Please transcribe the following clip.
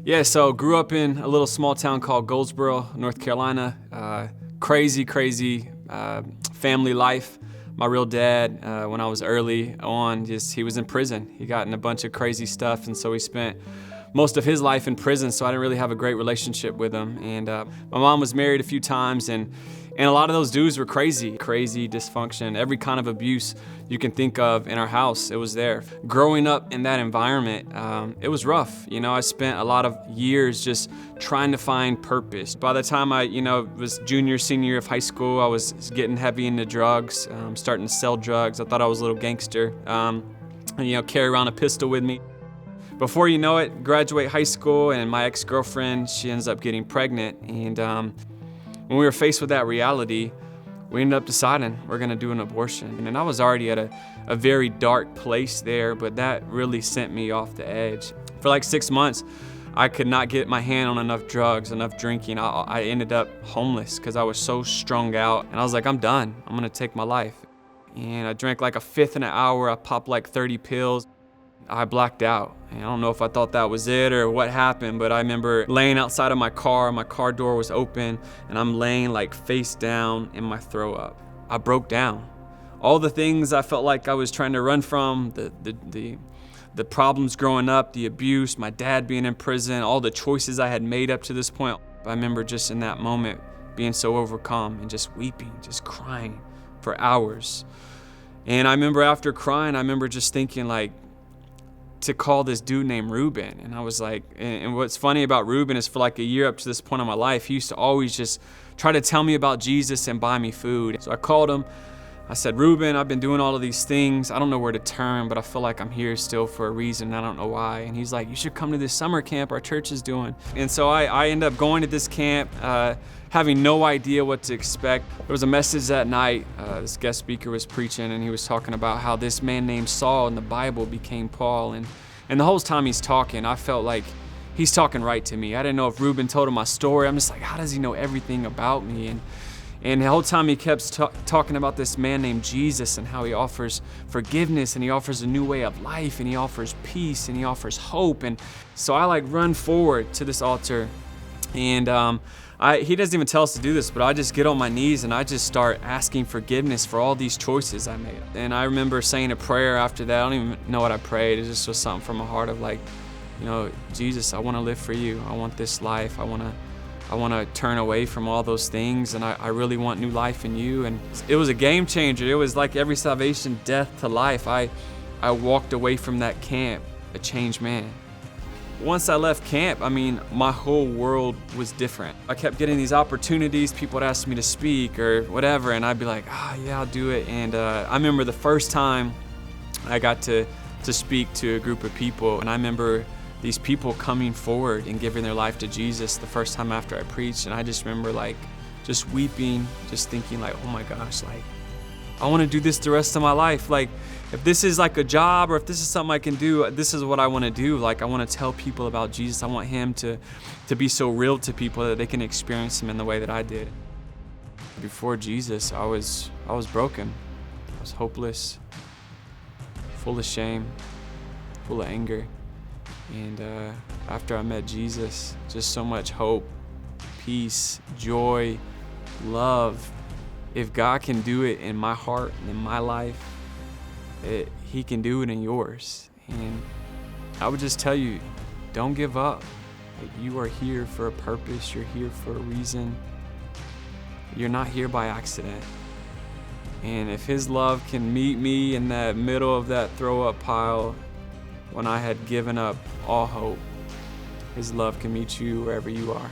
Yeah, so grew up in a little small town called Goldsboro, North Carolina. Crazy family life. My real dad, when I was early on, he was in prison. He got in a bunch of crazy stuff, and so he spent most of his life in prison, so I didn't really have a great relationship with him. And my mom was married a few times, and a lot of those dudes were crazy dysfunction, every kind of abuse you can think of in our house, it was there. Growing up in that environment, it was rough. You know, I spent a lot of years just trying to find purpose. By the time I, was junior, senior year of high school, I was getting heavy into drugs, starting to sell drugs. I thought I was a little gangster, carry around a pistol with me. Before you know it, graduate high school, and my ex-girlfriend, she ends up getting pregnant. And when we were faced with that reality, we ended up deciding we're gonna do an abortion. And I was already at a very dark place there, but that really sent me off the edge. For like 6 months, I could not get my hand on enough drugs, enough drinking. I ended up homeless because I was so strung out. And I was like, I'm done, I'm gonna take my life. And I drank like a fifth in an hour, I popped like 30 pills. I blacked out. And I don't know if I thought that was it or what happened, but I remember laying outside of my car door was open, and I'm laying like face down in my throw up. I broke down. All the things I felt like I was trying to run from, the problems growing up, the abuse, my dad being in prison, all the choices I had made up to this point. I remember just in that moment being so overcome and just weeping, just crying for hours. And I remember after crying, I remember just thinking like, to call this dude named Ruben. And I was like, and what's funny about Ruben is for like a year up to this point in my life, he used to always just try to tell me about Jesus and buy me food. So I called him. I said, Ruben, I've been doing all of these things. I don't know where to turn, but I feel like I'm here still for a reason. I don't know why. And he's like, you should come to this summer camp our church is doing. And so I ended up going to this camp, having no idea what to expect. There was a message that night, this guest speaker was preaching, and he was talking about how this man named Saul in the Bible became Paul. And the whole time he's talking, I felt like he's talking right to me. I didn't know if Ruben told him my story. I'm just like, how does he know everything about me? And the whole time he kept talking about this man named Jesus and how he offers forgiveness, and he offers a new way of life, and he offers peace, and he offers hope. And so I like run forward to this altar, and he doesn't even tell us to do this, but I just get on my knees and I just start asking forgiveness for all these choices I made. And I remember saying a prayer after that. I don't even know what I prayed. It just was something from my heart of like, Jesus, I want to live for you. I want this life. I want to turn away from all those things, and I really want new life in you. And it was a game changer. It was like every salvation, death to life. I walked away from that camp a changed man. Once I left camp, my whole world was different. I kept getting these opportunities. People would ask me to speak or whatever, and I'd be like, yeah, I'll do it. And I remember the first time I got to speak to a group of people, and I remember these people coming forward and giving their life to Jesus the first time after I preached. And I just remember like just weeping, just thinking like, oh my gosh, like I want to do this the rest of my life. Like if this is like a job or if this is something I can do, this is what I want to do. Like I want to tell people about Jesus. I want him to be so real to people that they can experience him in the way that I did. Before Jesus, I was broken. I was hopeless, full of shame, full of anger. And after I met Jesus, just so much hope, peace, joy, love. If God can do it in my heart and in my life, he can do it in yours. And I would just tell you, don't give up. You are here for a purpose. You're here for a reason. You're not here by accident. And if his love can meet me in that middle of that throw up pile, when I had given up all hope, his love can meet you wherever you are.